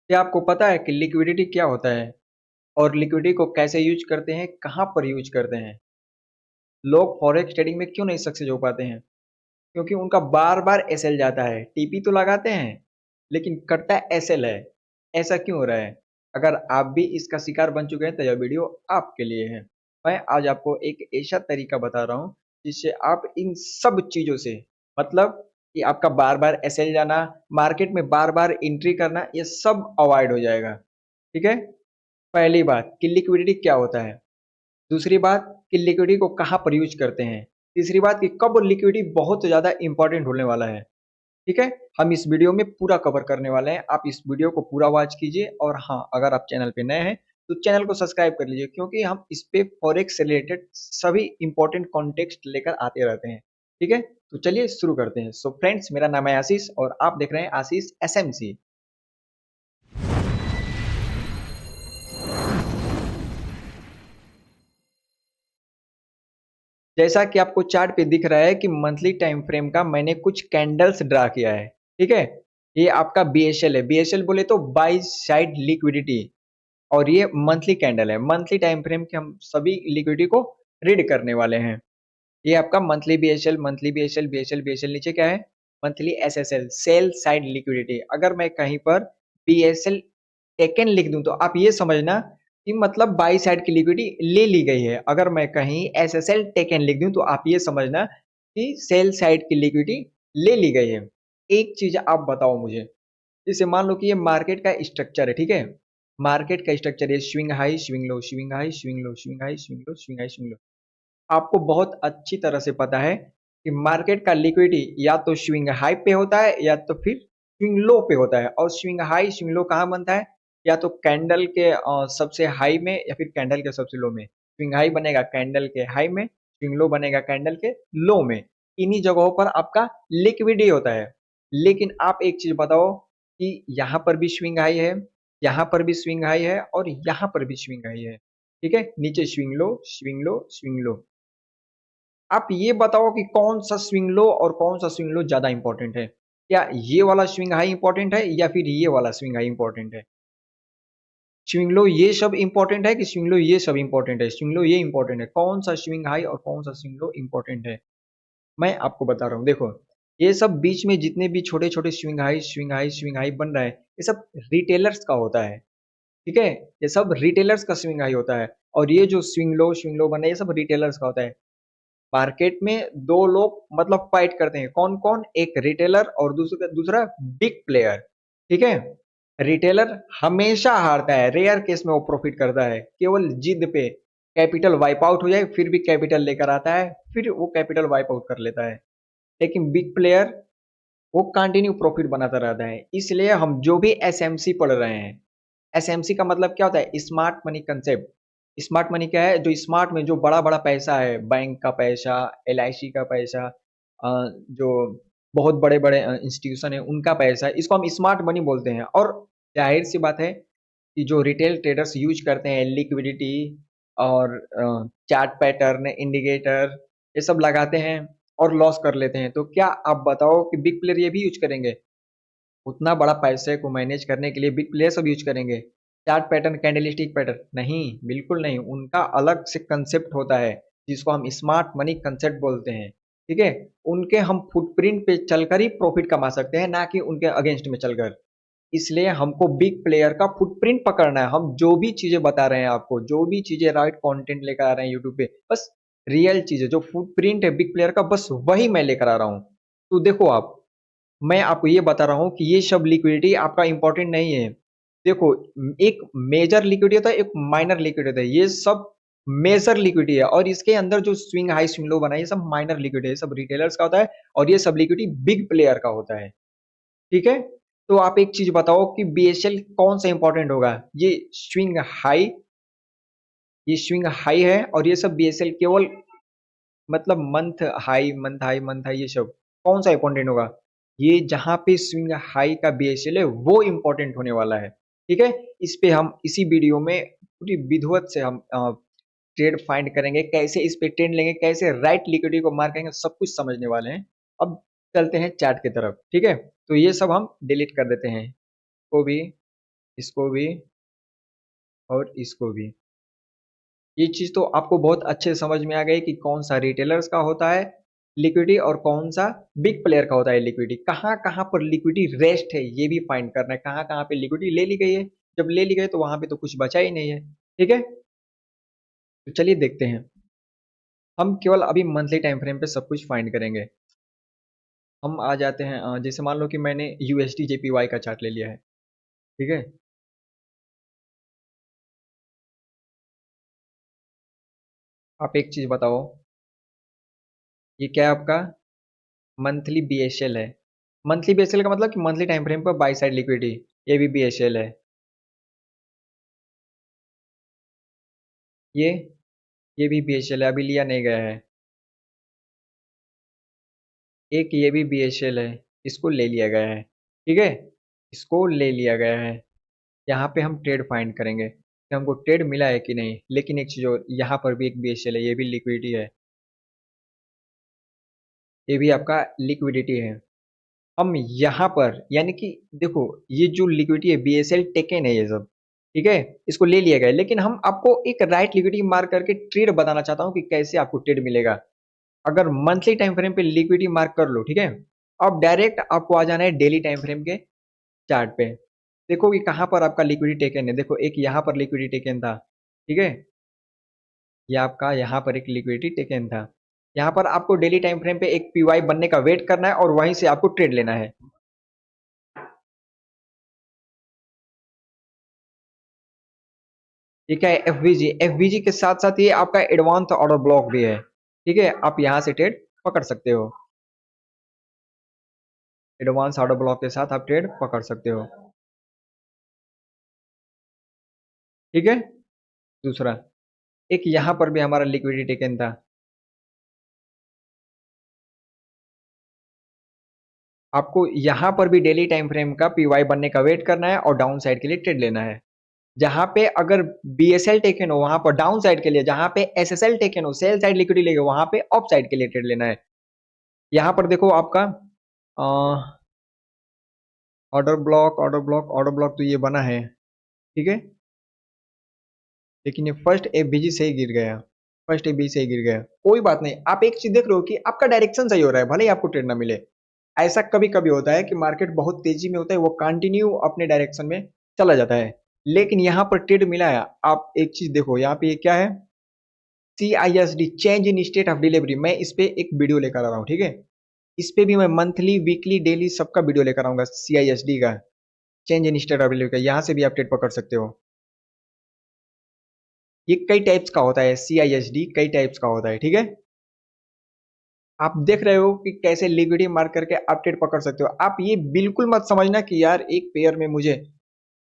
क्या आपको पता है कि लिक्विडिटी क्या होता है और लिक्विडिटी को कैसे यूज करते हैं, कहाँ पर यूज करते हैं? लोग फॉरेक्स ट्रेडिंग में क्यों नहीं सक्सेस हो पाते हैं? क्योंकि उनका बार बार एसएल जाता है। टीपी तो लगाते हैं लेकिन कटता एसएल है। ऐसा क्यों हो रहा है? अगर आप भी इसका शिकार बन चुके हैं तो यह वीडियो आपके लिए है। मैं आज आपको एक ऐसा तरीका बता रहा हूँ जिससे आप इन सब चीजों से, मतलब कि आपका बार बार एसएल जाना, मार्केट में बार बार एंट्री करना, ये सब अवॉइड हो जाएगा। ठीक है। पहली बात कि लिक्विडिटी क्या होता है। दूसरी बात कि लिक्विडिटी को कहाँ पर यूज करते हैं। तीसरी बात कि कब लिक्विडिटी बहुत ज़्यादा इंपॉर्टेंट होने वाला है। ठीक है। हम इस वीडियो में पूरा कवर करने वाले हैं। आप इस वीडियो को पूरा वॉच कीजिए और हाँ, अगर आप चैनल पे नए हैं तो चैनल को सब्सक्राइब कर लीजिए, क्योंकि हम इस पे फॉरेक्स से रिलेटेड सभी इंपॉर्टेंट कॉन्टेक्स्ट लेकर आते रहते हैं। ठीक है। तो चलिए शुरू करते हैं। सो फ्रेंड्स, मेरा नाम है आशीष और आप देख रहे हैं आशीष एसएमसी। जैसा कि आपको चार्ट पे दिख रहा है कि मंथली टाइम फ्रेम का मैंने कुछ कैंडल्स ड्रा किया है। ठीक है। ये आपका बीएसएल है। बीएसएल बोले तो बाई साइड लिक्विडिटी, और ये मंथली कैंडल है। मंथली टाइम फ्रेम के हम सभी लिक्विडिटी को रीड करने वाले हैं। ये आपका monthly BSL, monthly BSL, BSL, BSL, नीचे क्या है? Monthly SSL, sell side liquidity. अगर मैं कहीं पर बीएसएल टेकन लिख दूं तो आप ये समझना कि मतलब बाई साइड की लिक्विडिटी ले ली गई है। अगर मैं कहीं एसएसएल टेकन लिख दूं तो आप ये समझना कि सेल साइड की लिक्विडिटी ले ली गई है। एक चीज आप बताओ मुझे, जैसे मान लो कि ये मार्केट का स्ट्रक्चर है। ठीक है। मार्केट का स्ट्रक्चर है swing high, swing low, swing high, swing low, swing high, swing low, swing high, swing low. आपको बहुत अच्छी तरह से पता है कि मार्केट का लिक्विडिटी या तो स्विंग हाई पे होता है या तो फिर स्विंग लो पे होता है। और स्विंग हाई स्विंग लो कहाँ बनता है? या तो कैंडल के सबसे हाई में या फिर कैंडल के सबसे लो में। स्विंग हाई बनेगा कैंडल के हाई में, स्विंग लो बनेगा कैंडल के लो में। इन्हीं जगहों पर आपका लिक्विडिटी होता है। लेकिन आप एक चीज बताओ कि यहाँ पर भी स्विंग हाई है, यहाँ पर भी स्विंग हाई है और यहाँ पर भी स्विंग हाई है। ठीक है। नीचे swing low, swing low, swing low. आप ये बताओ कि कौन सा स्विंग लो और कौन सा स्विंग लो ज्यादा इंपॉर्टेंट है? क्या ये वाला स्विंग हाई इंपॉर्टेंट है या फिर ये वाला स्विंग हाई इंपॉर्टेंट है? स्विंग लो ये सब इंपॉर्टेंट है कि स्विंग लो ये सब इंपॉर्टेंट है? स्विंग लो ये इंपॉर्टेंट है। कौन सा स्विंग हाई और कौन सा स्विंग लो इंपॉर्टेंट है? मैं आपको बता रहा हूँ, देखो। ये सब बीच में जितने भी छोटे छोटे swing high, swing high, swing high बन रहा है, ये सब रिटेलर्स का होता है। ठीक है। ये सब रिटेलर्स का स्विंग हाई होता है। और ये जो स्विंग लो बन रहा है, ये सब रिटेलर्स का होता है। मार्केट में दो लोग मतलब फाइट करते हैं। कौन कौन? एक रिटेलर और दूसरा दूसरा बिग प्लेयर। ठीक है। रिटेलर हमेशा हारता है, रेयर केस में वो प्रॉफिट करता है, केवल जिद पे। कैपिटल वाइप आउट हो जाए फिर भी कैपिटल लेकर आता है, फिर वो कैपिटल वाइप आउट कर लेता है। लेकिन बिग प्लेयर वो कंटिन्यू प्रॉफिट बनाता रहता है। इसलिए हम जो भी एसएमसी पढ़ रहे हैं, एसएमसी का मतलब क्या होता है? Smart money concept. Smart money क्या है? जो स्मार्ट में जो बड़ा बड़ा पैसा है, बैंक का पैसा, एलआईसी का पैसा, जो बहुत बड़े बड़े इंस्टीट्यूशन है उनका पैसा, इसको हम स्मार्ट मनी बोलते हैं। और जाहिर सी बात है कि जो रिटेल ट्रेडर्स यूज करते हैं लिक्विडिटी और चार्ट पैटर्न, इंडिकेटर, ये सब लगाते हैं और लॉस कर लेते हैं। तो क्या आप बताओ कि बिग प्लेयर ये भी यूज करेंगे? उतना बड़ा पैसे को मैनेज करने के लिए बिग प्लेयर सब यूज करेंगे चार्ट पैटर्न, कैंडलस्टिक पैटर्न? नहीं, बिल्कुल नहीं। उनका अलग से कंसेप्ट होता है जिसको हम स्मार्ट मनी कंसेप्ट बोलते हैं। ठीक है। उनके हम फुटप्रिंट पे चलकर ही प्रॉफिट कमा सकते हैं, ना कि उनके अगेंस्ट में चलकर। इसलिए हमको बिग प्लेयर का फुटप्रिंट पकड़ना है। हम जो भी चीजें बता रहे हैं आपको, जो भी चीजें राइट कंटेंट लेकर आ रहे हैं यूट्यूब पे, बस रियल चीजें जो फुटप्रिंट है बिग प्लेयर का, बस वही मैं लेकर आ रहा हूँ। तो देखो आप, मैं आपको ये बता रहा हूँ कि ये सब लिक्विडिटी आपका इंपॉर्टेंट नहीं है। देखो, एक मेजर लिक्विडिटी होता है, एक माइनर लिक्विडिटी होता है। ये सब मेजर लिक्विडिटी है और इसके अंदर जो स्विंग हाई स्विंग लो बना है, ये सब माइनर लिक्विडिटी है, सब रिटेलर्स का होता है। और ये सब लिक्विडिटी बिग प्लेयर का होता है। ठीक है। तो आप एक चीज बताओ कि बीएसएल कौन सा इंपॉर्टेंट होगा? ये स्विंग हाई है और ये सब बीएसएल केवल मतलब मंथ हाई, मंथ हाई, ये सब कौन सा इंपॉर्टेंट होगा? ये जहां पे स्विंग हाई का बीएसएल है वो इंपॉर्टेंट होने वाला है। ठीक है। इस पे हम इसी वीडियो में पूरी विधिवत से हम ट्रेड फाइंड करेंगे, कैसे इस पे ट्रेंड लेंगे, कैसे राइट लिक्विडिटी को मार करेंगे, सब कुछ समझने वाले हैं। अब चलते हैं चार्ट की तरफ। ठीक है। तो ये सब हम डिलीट कर देते हैं को भी। इसको भी और इसको भी। ये चीज तो आपको बहुत अच्छे से समझ में आ गई कि कौन सा रिटेलर्स का होता है लिक्विडिटी और कौन सा बिग प्लेयर का होता है लिक्विडिटी। कहाँ कहाँ पर लिक्विडिटी रेस्ट है ये भी फाइंड करना है, कहाँ कहाँ पे लिक्विडिटी ले ली गई है। जब ले ली गई तो वहां पे तो कुछ बचा ही नहीं है। ठीक है, तो चलिए देखते हैं। हम केवल अभी मंथली टाइम फ्रेम पे सब कुछ फाइंड करेंगे। हम आ जाते हैं जैसे मान लो कि मैंने यूएसडी जेपीवाई का चार्ट ले लिया है। ठीक है, आप एक चीज बताओ, ये क्या है आपका मंथली बीएसएल है। मंथली बीएसएल का मतलब कि मंथली टाइम फ्रेम पर बाई साइड लिक्विडिटी, ये भी बीएसएल है। ये ये भी बीएसएल है, अभी लिया नहीं गया है। एक ये भी बीएसएल है, इसको ले लिया गया है। ठीक है, इसको ले लिया गया है। यहाँ पे हम ट्रेड फाइंड करेंगे कि हमको ट्रेड मिला है कि नहीं। लेकिन एक चीज और, यहाँ पर भी एक बीएसएल है, ये भी लिक्विडिटी है, ये भी आपका लिक्विडिटी है। हम यहाँ पर यानी कि देखो, ये जो लिक्विडिटी है बीएसएल टेकन है ये सब। ठीक है, इसको ले लिया गया है, लेकिन हम आपको एक राइट लिक्विडिटी मार्क करके ट्रेड बताना चाहता हूँ कि कैसे आपको ट्रेड मिलेगा। अगर मंथली टाइम फ्रेम पे लिक्विडिटी मार्क कर लो, ठीक है, अब डायरेक्ट आपको आ जाना है डेली टाइम फ्रेम के चार्ट पे। देखो कि कहाँ पर आपका लिक्विडिटी टेकन है। देखो एक यहाँ पर लिक्विडिटी टेकन था। ठीक है, ये आपका यहाँ पर एक लिक्विडिटी टेकन था। यहाँ पर आपको डेली टाइम फ्रेम पे एक पीवाई बनने का वेट करना है और वहीं से आपको ट्रेड लेना है। ये क्या है, एफवीजी। एफवीजी के साथ साथ ये आपका एडवांस ऑर्डर ब्लॉक भी है। ठीक है, आप यहाँ से ट्रेड पकड़ सकते हो। एडवांस ऑर्डर ब्लॉक के साथ आप ट्रेड पकड़ सकते हो। ठीक है, दूसरा एक यहाँ पर भी हमारा लिक्विडिटी टेकन था। आपको यहाँ पर भी डेली टाइम फ्रेम का पीवाई बनने का वेट करना है और डाउन साइड के लिए ट्रेड लेना है। जहां पे अगर बीएसएल टेकन हो वहां पर डाउन साइड के लिए, जहां पे एसएसएल टेकन हो सेल साइड लिक्विडिटी लेके वहां पे अप साइड के लिए ट्रेड लेना है। यहाँ पर देखो आपका order block, order block, order block तो ये बना है। ठीक है, लेकिन ये फर्स्ट एफबीजी से ही गिर गया। फर्स्ट एफबीजी से ही गिर गया, कोई बात नहीं। आप एक चीज देख रहे हो कि आपका डायरेक्शन सही हो रहा है, भले ही आपको ट्रेड ना मिले। ऐसा कभी कभी होता है कि मार्केट बहुत तेजी में होता है, वो कंटिन्यू अपने डायरेक्शन में चला जाता है, लेकिन यहाँ पर ट्रेड मिला है। आप एक चीज देखो, यहाँ पे ये क्या है, CISD change in state of delivery. मैं इस पे एक वीडियो लेकर आ रहा हूँ। ठीक है, इस पे भी मैं मंथली वीकली डेली सबका वीडियो लेकर आऊंगा। CISD का change in state of delivery का, यहाँ से भी आप ट्रेड पकड़ सकते हो। ये कई टाइप्स का होता है, CISD कई टाइप्स का होता है। ठीक है, आप देख रहे हो कि कैसे लिक्विडिटी मार्क करके आप ट्रेड पकड़ सकते हो। आप ये बिल्कुल मत समझना कि यार एक पेयर में मुझे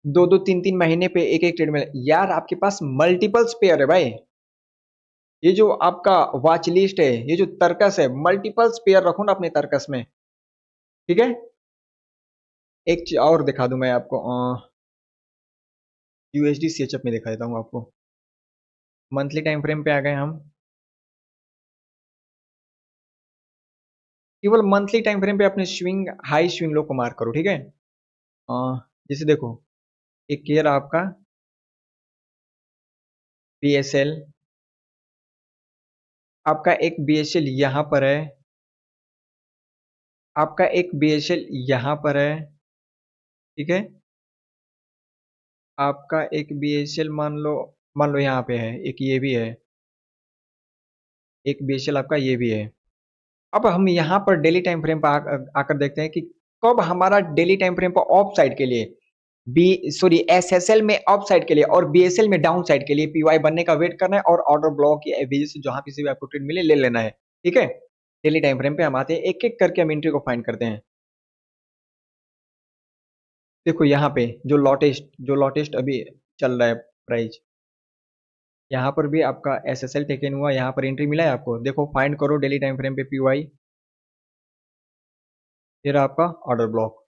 दो दो तीन तीन महीने पे एक एक ट्रेड मिले। यार आपके पास मल्टीपल्स पेयर है भाई। ये जो आपका वॉच लिस्ट है, ये जो तर्कस है, मल्टीपल्स पेयर रखो ना अपने तर्कस में। ठीक है, एक चीज और दिखा दूं मैं आपको, यूएसडी सीएचएफ में दिखा देता हूँ आपको। मंथली टाइम फ्रेम पे आ गए हम। केवल मंथली टाइम फ्रेम पे अपने स्विंग हाई स्विंग लो को मार्क करो। ठीक है, अ, जैसे देखो एक केयर आपका बीएसएल, आपका एक बीएसएल यहाँ पर है, आपका एक बीएसएल यहाँ पर है। ठीक है, आपका एक बीएसएल मान लो यहाँ पे है, एक ये भी है, एक बीएसएल आपका ये भी है। अब हम यहाँ पर डेली टाइम फ्रेम पर आकर देखते हैं कि कब हमारा डेली टाइम फ्रेम पर ऑफ साइड के लिए बी सॉरी एसएसएल में अप साइड के लिए और बीएसएल में डाउन साइड के लिए पीवाई बनने का वेट करना है और ऑर्डर ब्लॉक या एवरेज से जहां किसी भी आपको ट्रेड मिले ले लेना है। ठीक है, डेली टाइम फ्रेम पे हम आते हैं, एक एक करके हम एंट्री को फाइंड करते हैं। देखो यहाँ पे जो लॉटेस्ट अभी चल रहा है प्राइस, यहाँ पर भी आपका एसएसएल टेकन हुआ, यहाँ पर एंट्री मिला है आपको। देखो फाइंड करो डेली टाइम फ्रेम पे पीवाई, फिर आपका ऑर्डर ब्लॉक।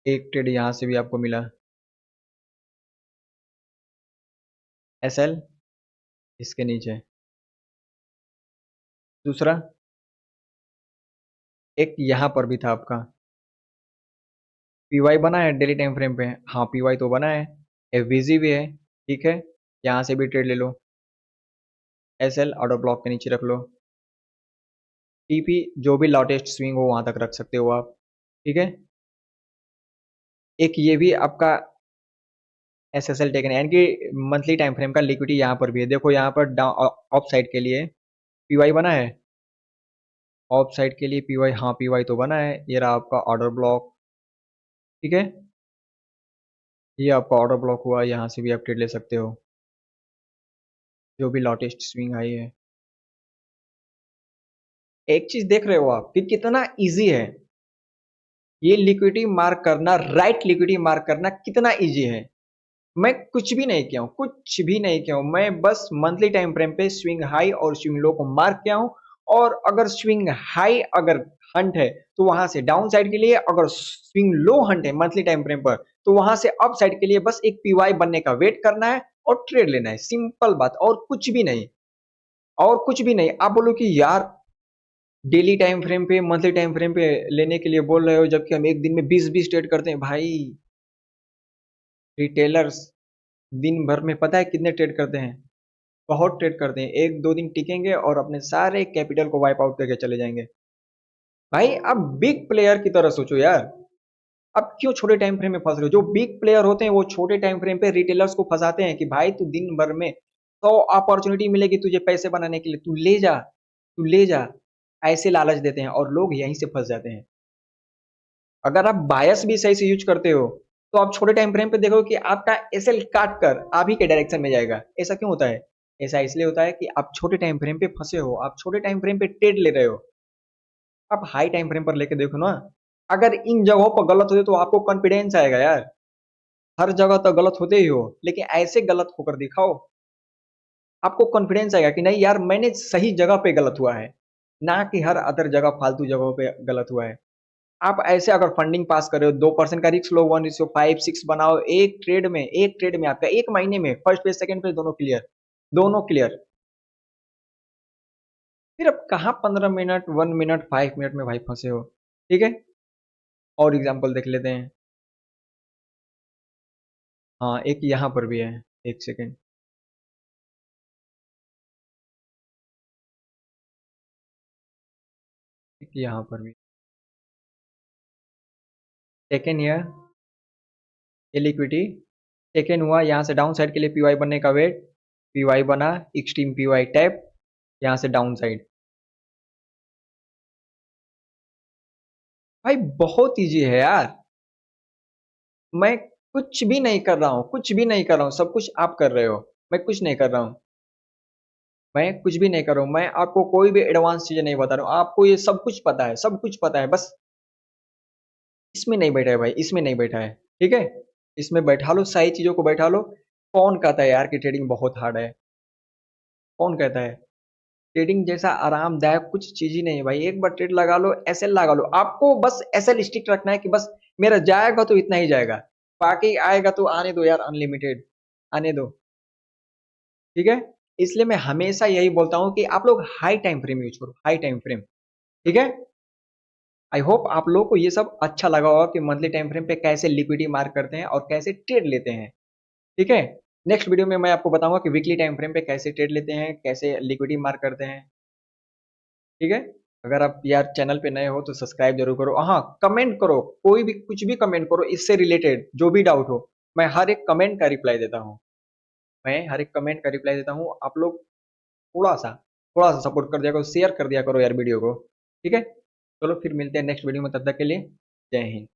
एक ट्रेड यहाँ से भी आपको मिला, एसएल इसके नीचे। दूसरा एक यहाँ पर भी था आपका, पीवाई बना है डेली टाइम फ्रेम पे? हाँ पीवाई तो बना है। एफवीजी भी है, ठीक है, यहाँ से भी ट्रेड ले लो। एसएल ऑर्डर ब्लॉक के नीचे रख लो। टीपी जो भी लार्जेस्ट स्विंग हो वहां तक रख सकते हो आप, ठीक है। एक ये भी आपका एसएसएल टेकन है, यानी कि मंथली टाइम फ्रेम का लिक्विडिटी यहाँ पर भी है। देखो यहाँ पर डाउन ऑफ साइड के लिए पीवाई बना है। ऑफ साइड के लिए पीवाई, हाँ पीवाई तो बना है। ये रहा आपका ऑर्डर ब्लॉक, ठीक है। ये आपका ऑर्डर ब्लॉक हुआ, यहाँ से भी आप ट्रेड ले सकते हो जो भी लार्जेस्ट स्विंग आई है। एक चीज देख रहे हो आप कि कितना इजी है ये लिक्विडिटी मार्क करना, राइट लिक्विडिटी मार्क करना कितना इजी है। मैं कुछ भी नहीं किया हूँ, कुछ भी नहीं किया हूँ। मैं बस मंथली टाइम फ्रेम पे स्विंग हाई और स्विंग लो को मार्क किया हूँ। और अगर स्विंग हाई अगर हंट है तो वहां से डाउन साइड के लिए, अगर स्विंग लो हंट है मंथली टाइम फ्रेम पर तो वहां से अप साइड के लिए बस एक पीवाई बनने का वेट करना है और ट्रेड लेना है। सिंपल बात, और कुछ भी नहीं, और कुछ भी नहीं। आप बोलो कि यार डेली टाइम फ्रेम पे मंथली टाइम फ्रेम पे लेने के लिए बोल रहे हो, जबकि हम एक दिन में 20-20 ट्रेड करते हैं। भाई रिटेलर्स दिन भर में पता है कितने ट्रेड करते हैं? बहुत ट्रेड करते हैं। एक दो दिन टिकेंगे और अपने सारे कैपिटल को वाइप आउट करके चले जाएंगे। भाई अब बिग प्लेयर की तरह सोचो यार। अब क्यों छोटे टाइम फ्रेम में फंस रहे हो? जो बिग प्लेयर होते हैं वो छोटे टाइम फ्रेम पे रिटेलर्स को फंसाते हैं कि भाई तू दिन भर में 100 अपॉर्चुनिटी मिलेगी तुझे पैसे बनाने के लिए, तू ले जा, तू ले जा। ऐसे लालच देते हैं और लोग यहीं से फंस जाते हैं। अगर आप बायस भी सही से यूज करते हो तो आप छोटे टाइम फ्रेम पे देखो कि आपका एसएल काट कर आप ही के डायरेक्शन में जाएगा। ऐसा क्यों होता है? ऐसा इसलिए होता है कि आप छोटे टाइम फ्रेम पे फंसे हो, आप छोटे टाइम फ्रेम पे ट्रेड ले रहे हो। आप हाई टाइम फ्रेम पर लेके देखो ना। अगर इन जगहों पर गलत होते तो आपको कॉन्फिडेंस आएगा यार। हर जगह तो गलत होते ही हो, लेकिन ऐसे गलत होकर दिखाओ, आपको कॉन्फिडेंस आएगा कि नहीं यार मैंने सही जगह पे गलत हुआ है, ना कि हर अदर जगह फालतू जगहों पे गलत हुआ है। आप ऐसे अगर फंडिंग पास कर रहे हो, 2% का रिस्क लो, 1:5-6 बनाओ एक ट्रेड में, एक ट्रेड में आपका एक महीने में फर्स्ट पेज सेकंड पेज दोनों क्लियर, दोनों क्लियर। फिर अब कहाँ 15 मिनट, 1 मिनट, 5 मिनट में भाई फंसे हो, ठीक है। और एग्जाम्पल देख लेते हैं। हाँ एक यहाँ पर भी है, एक सेकेंड। एक यहाँ पर भी टेकन ईयर, ये लिक्विडिटी टेकन हुआ। यहाँ से डाउन साइड के लिए पीवाई बनने का वेट, पीवाई बना, एक्सट्रीम पीवाई टैप, यहाँ से डाउन साइड। भाई बहुत इजी है यार। मैं कुछ भी नहीं कर रहा हूँ, कुछ भी नहीं कर रहा हूँ, सब कुछ आप कर रहे हो। मैं कुछ नहीं कर रहा हूँ, मैं कुछ भी नहीं कर रहा हूँ। मैं आपको कोई भी एडवांस चीजें नहीं बता रहा हूँ, आपको ये सब कुछ पता है, सब कुछ पता है। बस इसमें नहीं बैठा है भाई, इसमें नहीं बैठा है, ठीक है। इसमें बैठा लो, सही चीजों को बैठा लो। कौन कहता है यार कि ट्रेडिंग बहुत हार्ड है? कौन कहता है? ट्रेडिंग जैसा आरामदायक कुछ चीज ही नहीं है भाई। एक बार ट्रेड लगा लो, एसएल लगा लो। आपको बस एसएल स्टिक रखना है कि बस मेरा जाएगा तो इतना ही जाएगा, बाकी आएगा तो आने दो यार, अनलिमिटेड आने दो, ठीक है। इसलिए मैं हमेशा यही बोलता हूँ कि आप लोग हाई टाइम फ्रेम यूज करो, हाई टाइम फ्रेम, ठीक है। आई होप आप लोगों को ये सब अच्छा लगा होगा कि मंथली टाइम फ्रेम पे कैसे लिक्विडिटी मार्क करते हैं और कैसे ट्रेड लेते हैं, ठीक है। नेक्स्ट वीडियो में मैं आपको बताऊंगा कि वीकली टाइम फ्रेम पे कैसे ट्रेड लेते हैं, कैसे लिक्विडिटी मार्क करते हैं, ठीक है। अगर आप यार चैनल पे नए हो तो सब्सक्राइब जरूर करो। हाँ कमेंट करो, कोई भी कुछ भी कमेंट करो इससे रिलेटेड, जो भी डाउट हो। मैं हर एक कमेंट का रिप्लाई देता हूँ, मैं हर एक कमेंट का रिप्लाई देता हूँ। आप लोग थोड़ा सा सपोर्ट कर दिया करो, शेयर कर दिया करो यार वीडियो को, ठीक है। चलो फिर मिलते हैं नेक्स्ट वीडियो में, तब तक के लिए जय हिंद।